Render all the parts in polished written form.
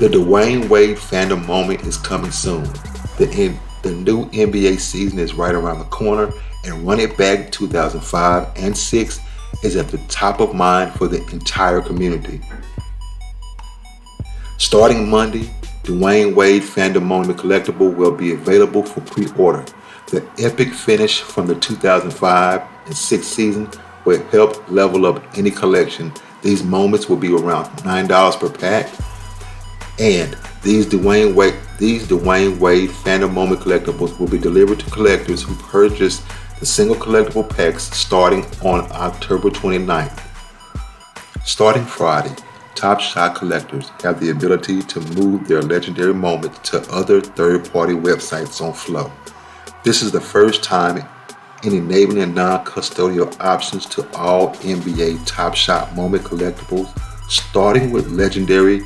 The Dwayne Wade Fandom moment is coming soon. The new NBA season is right around the corner, and Run It Back 2005 and 6 is at the top of mind for the entire community. Starting Monday, Dwayne Wade Fandom Moment collectible will be available for pre-order. The epic finish from the 2005 and 6 season will help level up any collection. These moments will be around $9 per pack, and these Dwayne Wade Fandom Moment collectibles will be delivered to collectors who purchase the single collectible packs starting on October 29th. Starting Friday, Top Shot collectors have the ability to move their legendary moments to other third-party websites on Flow. This is the first time in enabling non-custodial options to all NBA Top Shot moment collectibles, starting with legendary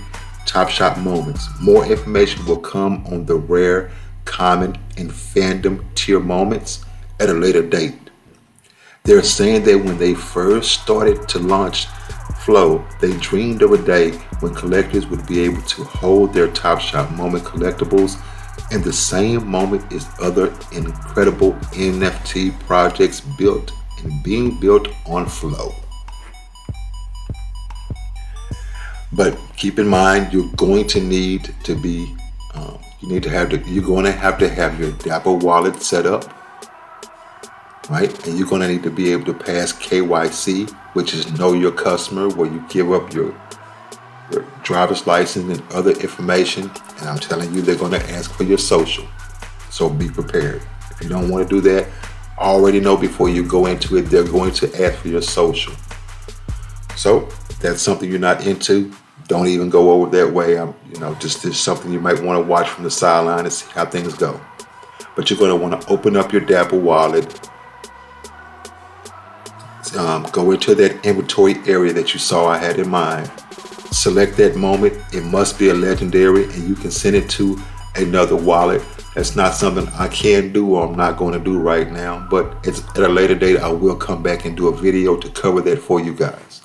Top Shot moments. More information will come on the rare, common, and fandom tier moments at a later date. They're saying that when they first started to launch Flow, they dreamed of a day when collectors would be able to hold their Top Shot moment collectibles in the same moment as other incredible NFT projects built and being built on Flow. But keep in mind, you're going to need to be, you're going to have to have your Dapper wallet set up, right? And you're going to need to be able to pass KYC, which is Know Your Customer, where you give up your driver's license and other information. And I'm telling you, they're going to ask for your social. So be prepared. If you don't want to do that, already know before you go into it, they're going to ask for your social. So that's something you're not into, don't even go over that way. Just something you might want to watch from the sideline and see how things go. But you're going to want to open up your Dapper wallet, go into that inventory area that you saw I had in mind, select that moment. It must be a legendary, and you can send it to another wallet. That's not something I can do or I'm not going to do right now, but at a later date I will come back and do a video to cover that for you guys.